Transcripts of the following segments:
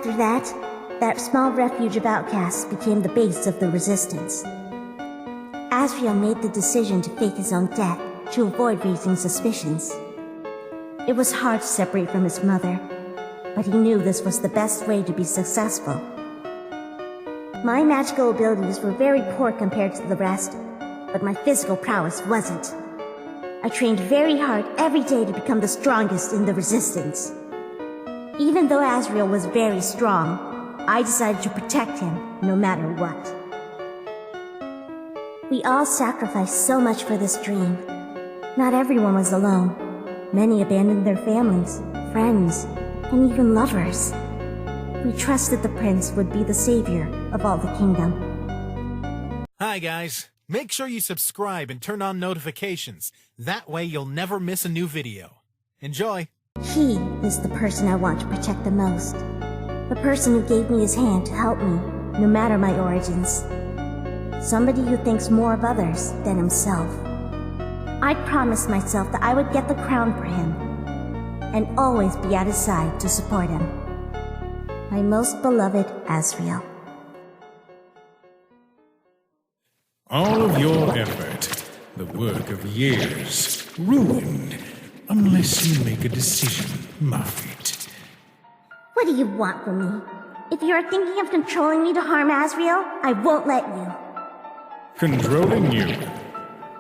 After that, that small refuge of outcasts became the base of the resistance. Asriel made the decision to fake his own death to avoid raising suspicions. It was hard to separate from his mother, but he knew this was the best way to be successful. My magical abilities were very poor compared to the rest, but my physical prowess wasn't. I trained very hard every day to become the strongest in the resistance. Even though Asriel was very strong, I decided to protect him no matter what. We all sacrificed so much for this dream. Not everyone was alone. Many abandoned their families, friends, and even lovers. We trusted the prince would be the savior of all the kingdom. Hi guys, make sure you subscribe and turn on notifications. That way you'll never miss a new video. Enjoy! He is the person I want to protect the most. The person who gave me his hand to help me, no matter my origins. Somebody who thinks more of others than himself. I promised myself that I would get the crown for him, and always be at his side to support him. My most beloved Asriel. All of your effort, the work of years, ruined, unless you make a decision, Muffet. What do you want from me? If you are thinking of controlling me to harm Asriel, I won't let you. Controlling you?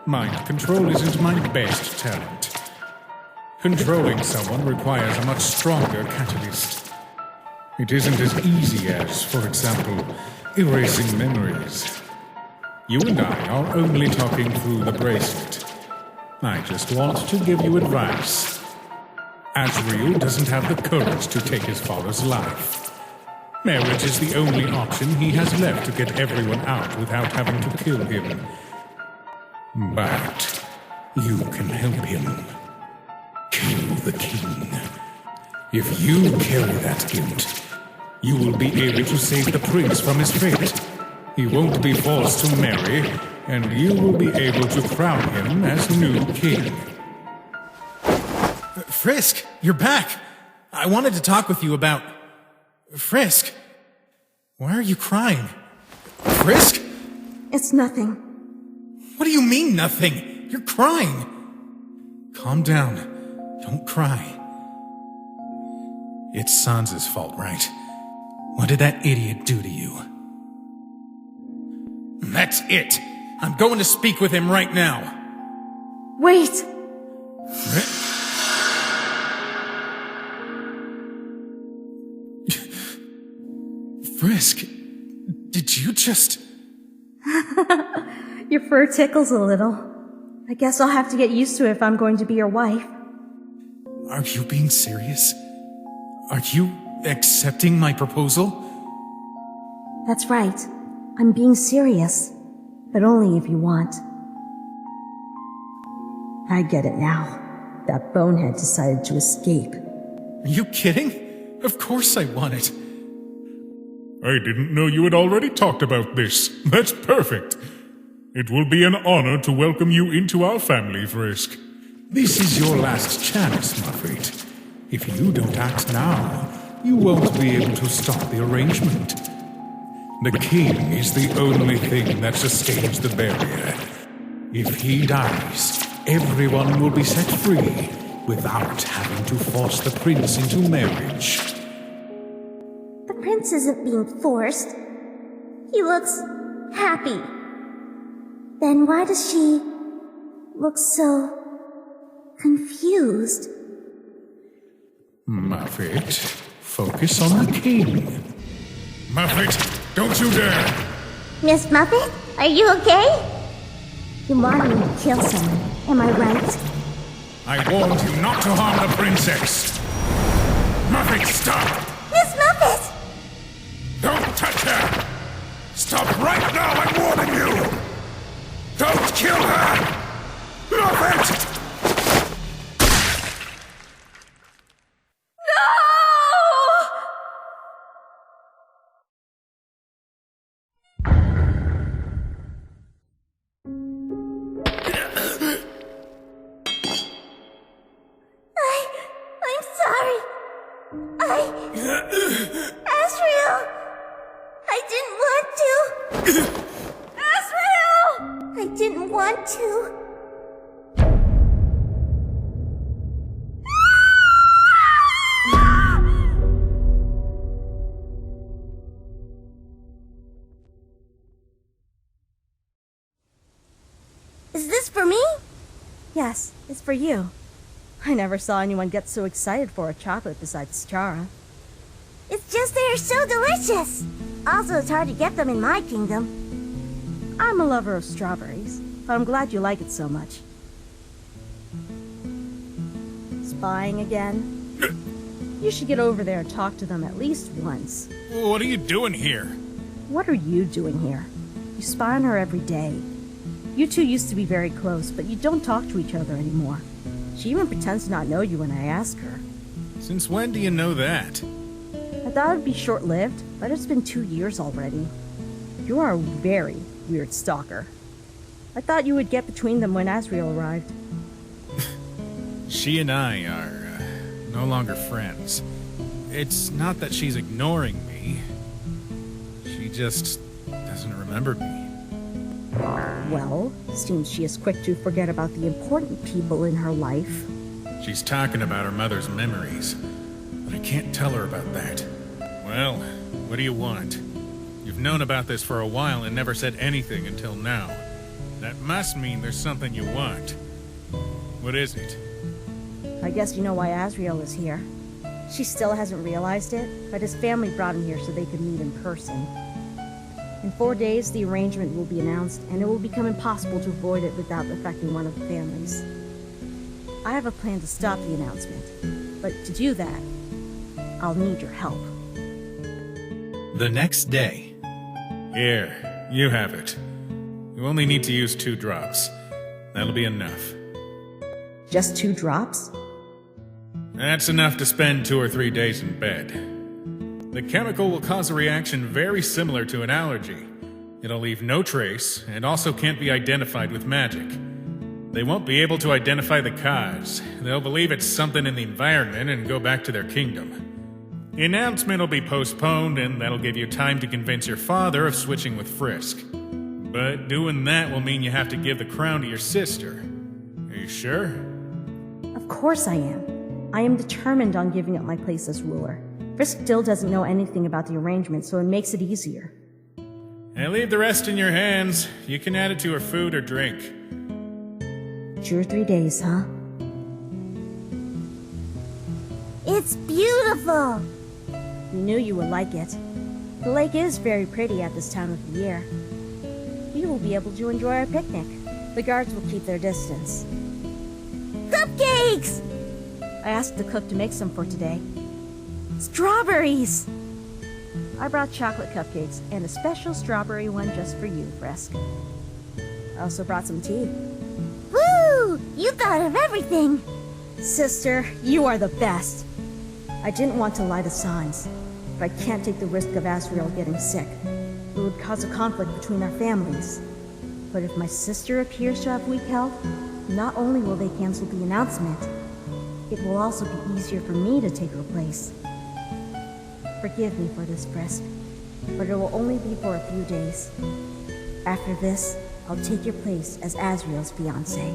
Mind control isn't my best talent. Controlling someone requires a much stronger catalyst. It isn't as easy as, for example, erasing memories. You and I are only talking through the bracelet. I just want to give you advice. Asriel doesn't have the courage to take his father's life. Marriage is the only option he has left to get everyone out without having to kill him. But you can help him. Kill the king. If you carry that guilt, you will be able to save the prince from his fate. He won't be forced to marry, and you will be able to crown him as new king. Frisk, you're back! I wanted to talk with you about... Frisk! Why are you crying? Frisk? It's nothing. What do you mean, nothing? You're crying! Calm down. Don't cry. It's Sans's fault, right? What did that idiot do to you? That's it! I'm going to speak with him right now! Wait! Frisk, did you just... Your fur tickles a little. I guess I'll have to get used to it if I'm going to be your wife. Are you being serious? Are you accepting my proposal? That's right. I'm being serious. But only if you want. I get it now. That bonehead decided to escape. Are you kidding? Of course I want it. I didn't know you had already talked about this. That's perfect. It will be an honor to welcome you into our family, Frisk. This is your last chance, Muffet. If you don't act now, you won't be able to stop the arrangement. The king is the only thing that sustains the barrier. If he dies, everyone will be set free without having to force the prince into marriage. The prince isn't being forced. He looks happy. Then why does she look so confused? Muffet, focus on the king. Muffet, don't you dare! Miss Muffet, are you okay? You wanted me to kill someone, am I right? I warned you not to harm the princess. Muffet, stop! Miss Muffet! Don't touch her! Stop right now, I'm warning you! Don't kill her! Muffet! I'm sorry. Yes, it's for you. I never saw anyone get so excited for a chocolate besides Chara. It's just they are so delicious! Also, it's hard to get them in my kingdom. I'm a lover of strawberries, but I'm glad you like it so much. Spying again? You should get over there and talk to them at least once. What are you doing here? What are you doing here? You spy on her every day. You two used to be very close, but you don't talk to each other anymore. She even pretends to not know you when I ask her. Since when do you know that? I thought it'd be short-lived, but it's been 2 years already. You are a very weird stalker. I thought you would get between them when Asriel arrived. She and I are no longer friends. It's not that she's ignoring me. She just doesn't remember me. Well, seems she is quick to forget about the important people in her life. She's talking about her mother's memories, but I can't tell her about that. Well, what do you want? You've known about this for a while and never said anything until now. That must mean there's something you want. What is it? I guess you know why Asriel is here. She still hasn't realized it, but his family brought him here so they could meet in person. In 4 days, the arrangement will be announced, and it will become impossible to avoid it without affecting one of the families. I have a plan to stop the announcement, but to do that, I'll need your help. The next day. Here, you have it. You only need to use 2 drops. That'll be enough. Just 2 drops? That's enough to spend 2 or 3 days in bed. The chemical will cause a reaction very similar to an allergy. It'll leave no trace, and also can't be identified with magic. They won't be able to identify the cause. They'll believe it's something in the environment and go back to their kingdom. The announcement will be postponed, and that'll give you time to convince your father of switching with Frisk. But doing that will mean you have to give the crown to your sister. Are you sure? Of course I am. I am determined on giving up my place as ruler. Frisk still doesn't know anything about the arrangement, so it makes it easier. And leave the rest in your hands. You can add it to her food or drink. 2 or 3 days, huh? It's beautiful! We knew you would like it. The lake is very pretty at this time of the year. We will be able to enjoy our picnic. The guards will keep their distance. Cupcakes! I asked the cook to make some for today. Strawberries! I brought chocolate cupcakes and a special strawberry one just for you, Frisk. I also brought some tea. Woo! You thought of everything! Sister, you are the best! I didn't want to lie to signs, but I can't take the risk of Asriel getting sick. It would cause a conflict between our families. But if my sister appears to have weak health, not only will they cancel the announcement, it will also be easier for me to take her place. Forgive me for this, Frisk, but it will only be for a few days. After this, I'll take your place as Asriel's fiancé.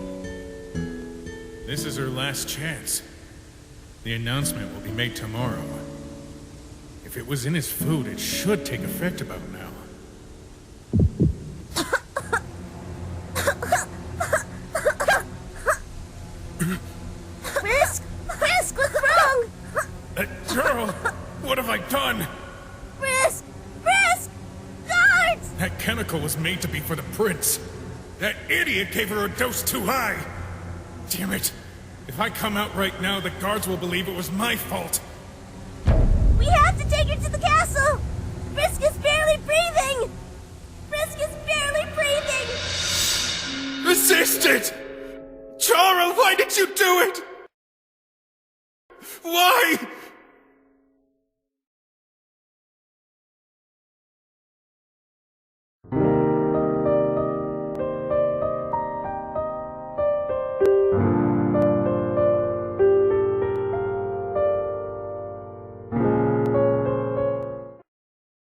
This is her last chance. The announcement will be made tomorrow. If it was in his food, it should take effect about now. Frisk! Frisk, what's wrong? Chara, what have I done? Frisk! Frisk! Guards! That chemical was made to be for the prince. That idiot gave her a dose too high. Damn it. If I come out right now, the guards will believe it was my fault. We have to take her